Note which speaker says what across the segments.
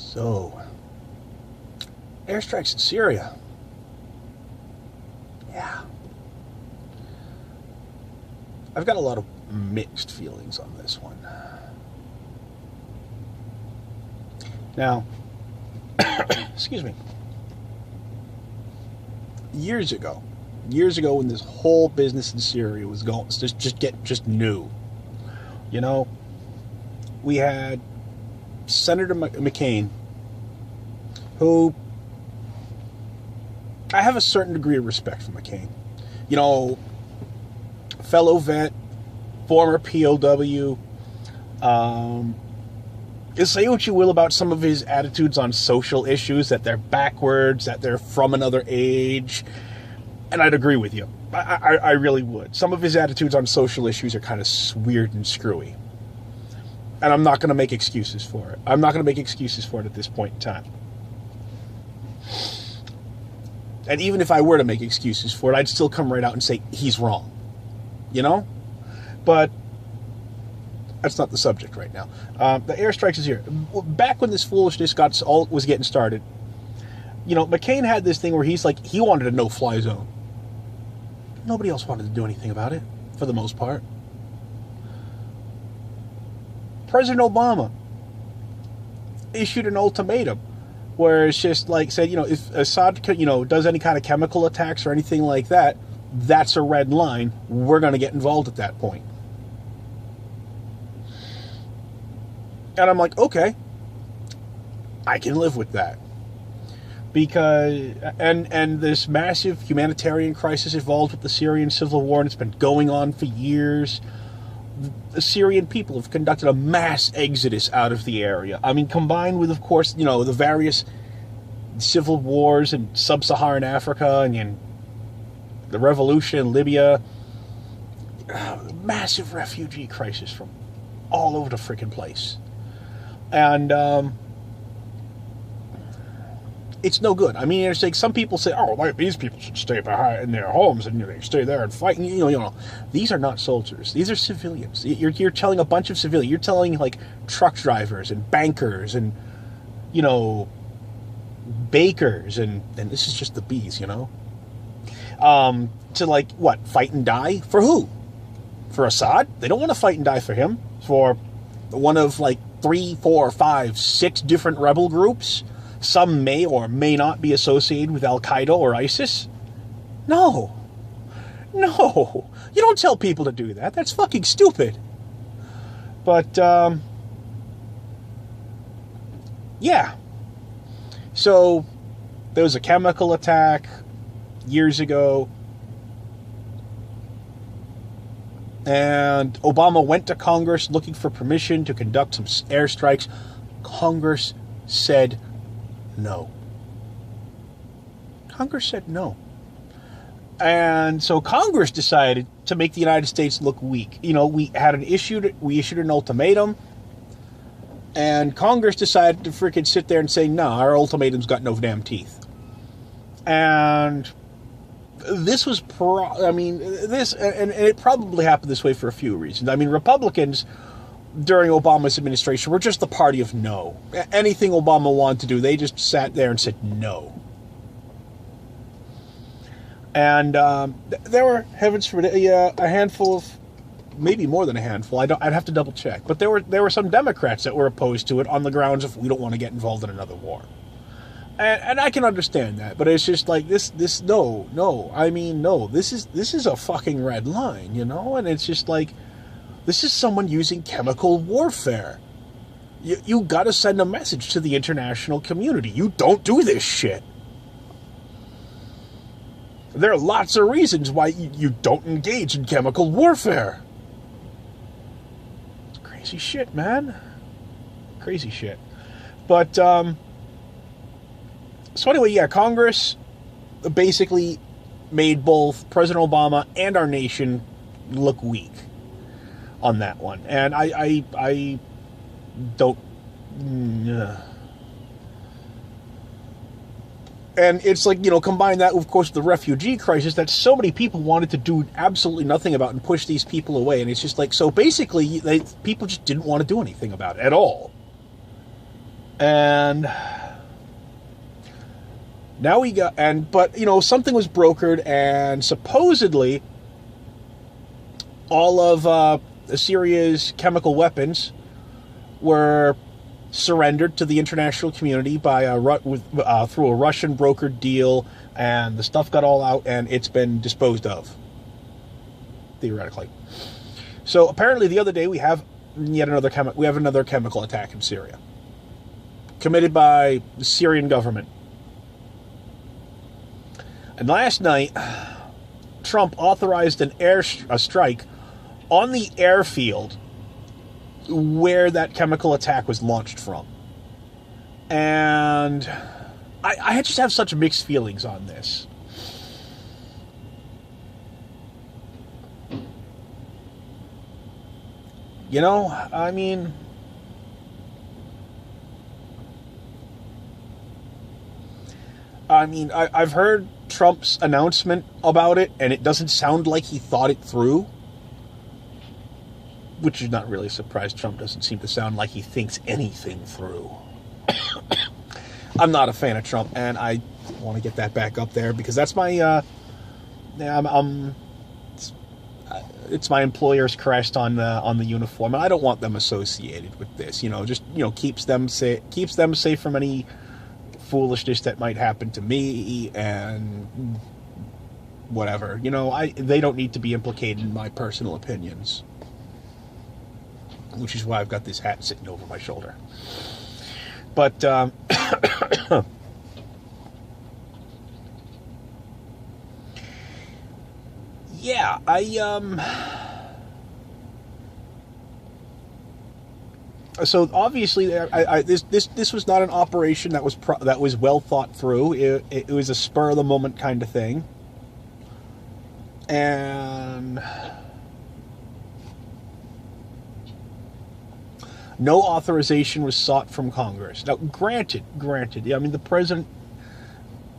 Speaker 1: So, airstrikes in Syria. Yeah. I've got a lot of mixed feelings on this one. Now, excuse me. Years ago when this whole business in Syria was going, just new. You know, we had Senator McCain, who I have a certain degree of respect for McCain. You know, fellow vet, former POW. Say what you will about some of his attitudes on social issues, that they're backwards, that they're from another age, and I'd agree with you. I really would. Some of his attitudes on social issues are kind of weird and screwy. And I'm not going to make excuses for it. I'm not going to make excuses for it at this point in time. And even if I were to make excuses for it, I'd still come right out and say, he's wrong. You know? But that's not the subject right now. The airstrikes is here. Back when this foolishness was getting started, you know, McCain had this thing where he's like, he wanted a no-fly zone. Nobody else wanted to do anything about it, for the most part. President Obama issued an ultimatum where it's just like, said, you know, if Assad, you know, does any kind of chemical attacks or anything like that, that's a red line. We're going to get involved at that point. And I'm like, okay, I can live with that. Because, and this massive humanitarian crisis involved with the Syrian civil war, and it's been going on for years. The Syrian people have conducted a mass exodus out of the area. I mean, combined with, of course, you know, the various civil wars in sub-Saharan Africa and the revolution in Libya. Massive refugee crisis from all over the freaking place. And it's no good. I mean, it's like some people say, oh, like these people should stay behind in their homes and they stay there and fight. You know, these are not soldiers. These are civilians. You're telling a bunch of civilians. You're telling like truck drivers and bankers and, you know, bakers and this is just the bees, you know, to like what, fight and die for who? For Assad? They don't want to fight and die for him. For one of like 3, 4, 5, 6 different rebel groups. Some may or may not be associated with Al-Qaeda or ISIS. No. You don't tell people to do that. That's fucking stupid. But, yeah. So, there was a chemical attack years ago. And Obama went to Congress looking for permission to conduct some airstrikes. Congress said no. Congress said no. And so Congress decided to make the United States look weak. You know, we issued an ultimatum, and Congress decided to freaking sit there and say, no, our ultimatum's got no damn teeth. And this was, and it probably happened this way for a few reasons. I mean, Republicans during Obama's administration were just the party of no. Anything Obama wanted to do, they just sat there and said no. And there were, heavens forbid, a handful of, maybe more than a handful, I'd have to double check, but there were some Democrats that were opposed to it on the grounds of we don't want to get involved in another war. And I can understand that, but it's just like this is a fucking red line, you know, and it's just like, this is someone using chemical warfare. You gotta send a message to the international community. You don't do this shit. There are lots of reasons why you don't engage in chemical warfare. It's crazy shit, man. Crazy shit. But, so anyway, yeah, Congress basically made both President Obama and our nation look weak on that one. And I don't... And it's like, you know, combine that, of course, with the refugee crisis that so many people wanted to do absolutely nothing about and push these people away. And it's just like, so basically, people just didn't want to do anything about it at all. And now we got, but something was brokered, and supposedly all of Syria's chemical weapons were surrendered to the international community by through a Russian brokered deal, and the stuff got all out, and it's been disposed of, theoretically. So apparently, the other day we have another chemical attack in Syria, committed by the Syrian government. And last night, Trump authorized a strike on the airfield where that chemical attack was launched from. And I just have such mixed feelings on this. I mean, I've heard Trump's announcement about it, and it doesn't sound like he thought it through. Which is not really a surprise. Trump doesn't seem to sound like he thinks anything through. I'm not a fan of Trump, and I want to get that back up there because that's my it's my employer's crest on the uniform, and I don't want them associated with this. Just keeps them safe from any foolishness that might happen to me and whatever. They don't need to be implicated in my personal opinions, which is why I've got this hat sitting over my shoulder. But yeah, so obviously, this was not an operation that was well thought through. It was a spur of the moment kind of thing, and no authorization was sought from Congress. Now, granted, the president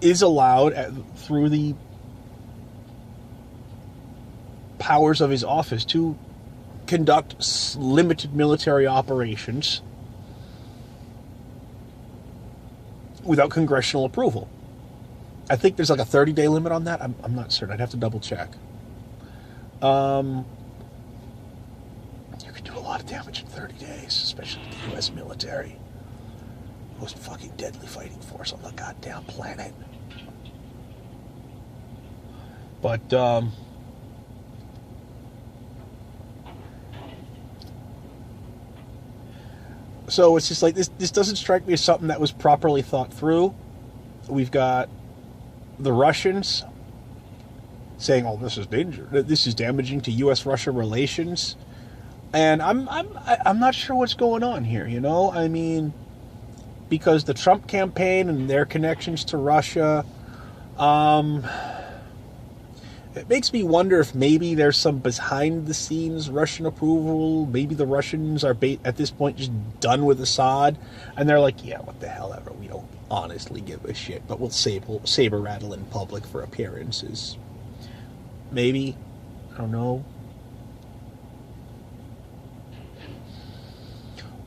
Speaker 1: is allowed through the powers of his office to conduct limited military operations without congressional approval. I think there's like a 30-day limit on that. I'm not certain. I'd have to double check. You could do a lot of damage in 30 days, especially with the U.S. military. Most fucking deadly fighting force on the goddamn planet. But, so it's just like, this doesn't strike me as something that was properly thought through. We've got the Russians saying, "Oh, this is dangerous. This is damaging to U.S.-Russia relations," and I'm not sure what's going on here. Because the Trump campaign and their connections to Russia, it makes me wonder if maybe there's some behind-the-scenes Russian approval. Maybe the Russians are at this point just done with Assad, and they're like, "Yeah, what the hell ever. We don't honestly give a shit, but we'll saber rattle in public for appearances." Maybe. I don't know.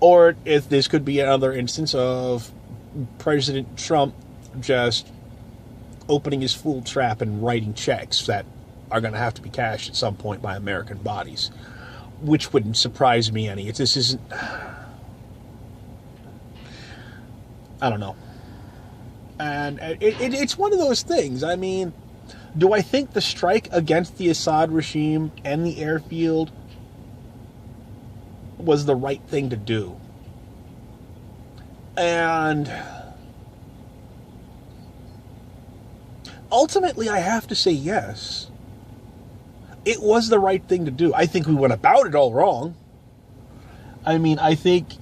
Speaker 1: Or if this could be another instance of President Trump just opening his fool trap and writing checks that are going to have to be cashed at some point by American bodies, which wouldn't surprise me any. This isn't... I don't know. And it's one of those things. Do I think the strike against the Assad regime and the airfield was the right thing to do? And ultimately, I have to say yes. It was the right thing to do. I think we went about it all wrong. I think,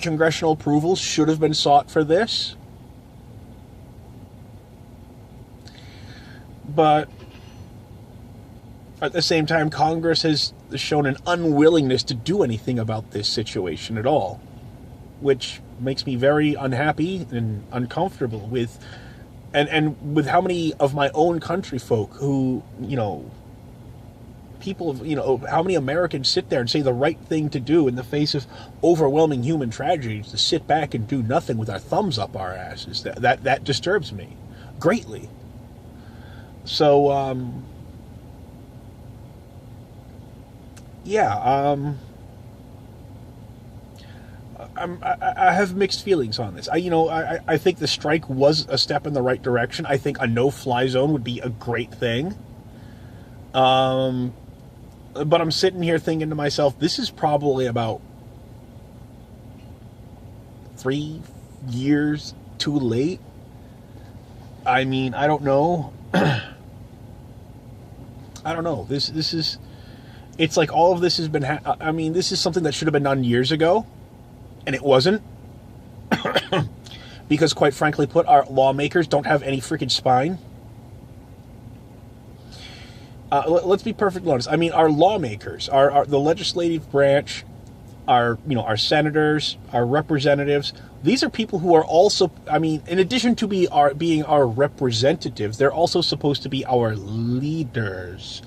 Speaker 1: congressional approvals should have been sought for this. But at the same time, Congress has shown an unwillingness to do anything about this situation at all, which makes me very unhappy and uncomfortable with, and with how many of my own country folk who, people, how many Americans sit there and say the right thing to do in the face of overwhelming human tragedies, to sit back and do nothing with our thumbs up our asses? That disturbs me greatly. So, yeah, I have mixed feelings on this. I think the strike was a step in the right direction. I think a no-fly zone would be a great thing. But I'm sitting here thinking to myself, this is probably about 3 years too late. I mean, I don't know. I don't know. This is... It's like all of this has been... this is something that should have been done years ago. And it wasn't. Because, quite frankly put, our lawmakers don't have any freaking spine. Let's be perfectly honest. I mean, our lawmakers, the legislative branch, our senators, our representatives, these are people who are also, in addition to being our representatives, they're also supposed to be our leaders.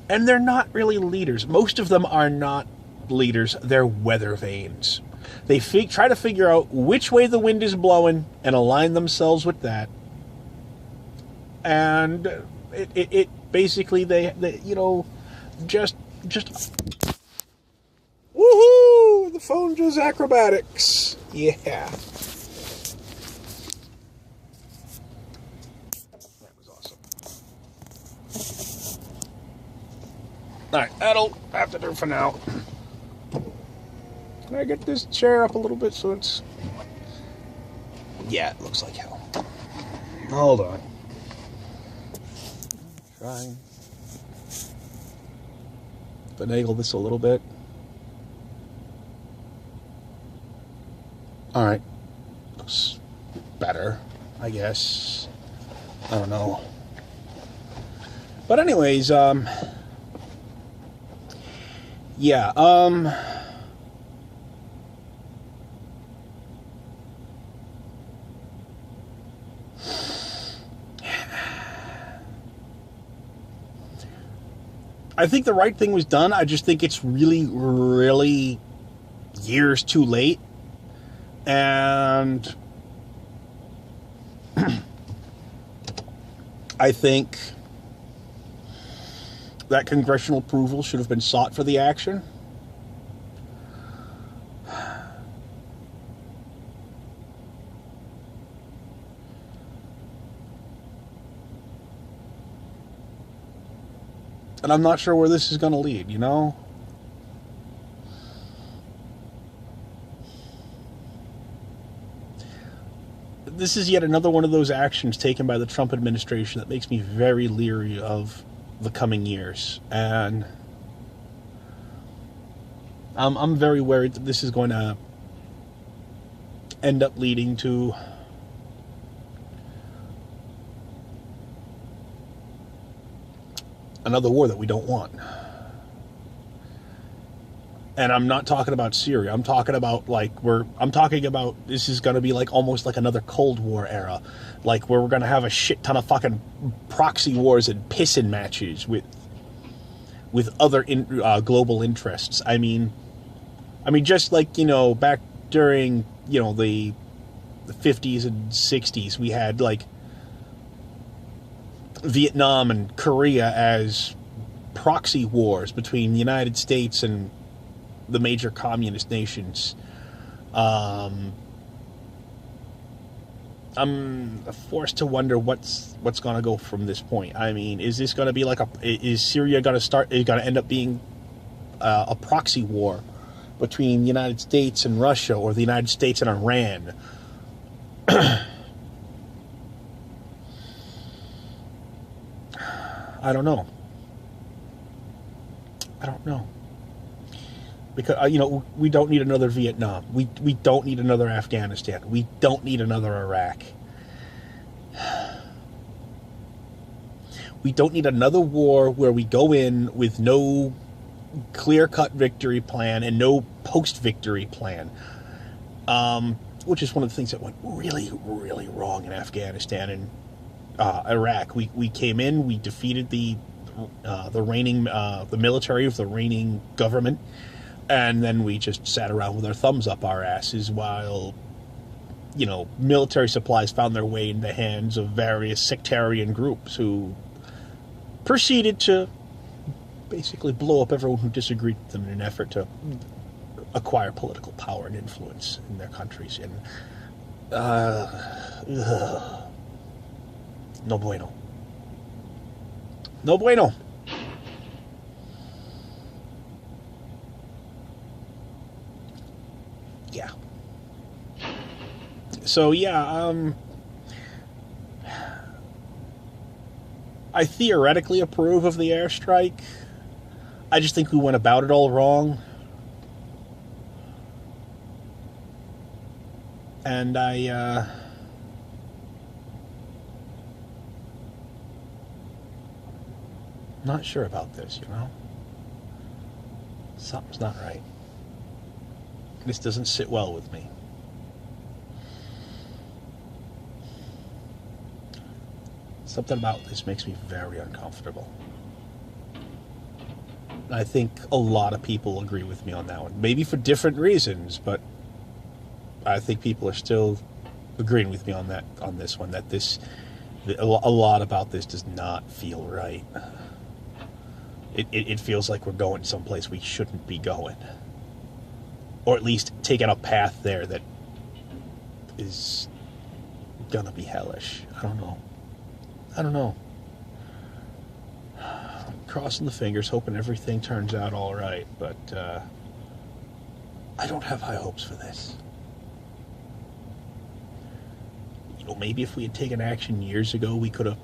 Speaker 1: And they're not really leaders. Most of them are not leaders. They're weather vanes. They try to figure out which way the wind is blowing and align themselves with that. And it basically, they just woohoo! The phone does acrobatics. Yeah. That was awesome. Alright, that'll have to do for now. Can I get this chair up a little bit so it's... Yeah, it looks like hell. Hold on. Try finagle this a little bit. Alright. Looks better, I guess. I don't know. But anyways, yeah, I think the right thing was done. I just think it's really, really years too late. And I think that congressional approval should have been sought for the action. And I'm not sure where this is going to lead, This is yet another one of those actions taken by the Trump administration that makes me very leery of the coming years. And I'm very worried that this is going to end up leading to another war that we don't want. And I'm not talking about Syria. I'm talking about this is going to be like almost like another Cold War era, like where we're going to have a shit ton of fucking proxy wars and pissing matches with other global interests. I mean, just like back during the 50s and 60s, we had like Vietnam and Korea as proxy wars between the United States and the major communist nations. I'm forced to wonder what's going to go from this point. I mean, is this going to be is Syria going to end up being a proxy war between the United States and Russia, or the United States and Iran? I don't know. Because, we don't need another Vietnam. We don't need another Afghanistan. We don't need another Iraq. We don't need another war where we go in with no clear-cut victory plan and no post-victory plan. Which is one of the things that went really, really wrong in Afghanistan and Iraq. We came in, we defeated the the military of the reigning government, and then we just sat around with our thumbs up our asses while, military supplies found their way in the hands of various sectarian groups who proceeded to basically blow up everyone who disagreed with them in an effort to acquire political power and influence in their countries. And no bueno. No bueno. Yeah. So yeah, I theoretically approve of the airstrike. I just think we went about it all wrong. And not sure about this, Something's not right. This doesn't sit well with me. Something about this makes me very uncomfortable. I think a lot of people agree with me on that one. Maybe for different reasons, but I think people are still agreeing with me on this one, that a lot about this does not feel right. It feels like we're going someplace we shouldn't be going. Or at least taking a path there that is gonna be hellish. I don't know. I'm crossing the fingers, hoping everything turns out all right, but I don't have high hopes for this. Maybe if we had taken action years ago, we could have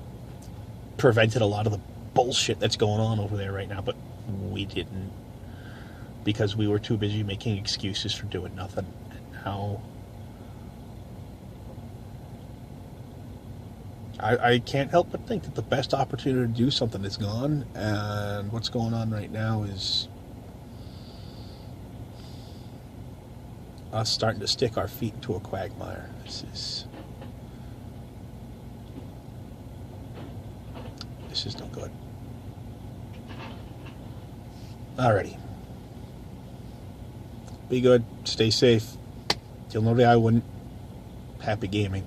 Speaker 1: prevented a lot of the bullshit that's going on over there right now, but we didn't, because we were too busy making excuses for doing nothing. And now I can't help but think that the best opportunity to do something is gone, and what's going on right now is us starting to stick our feet into a quagmire. This is no good. Alrighty. Be good. Stay safe. Till no day I wouldn't. Happy gaming.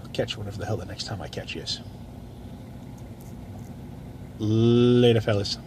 Speaker 1: I'll catch you whenever the hell the next time I catch you is. Later, fellas.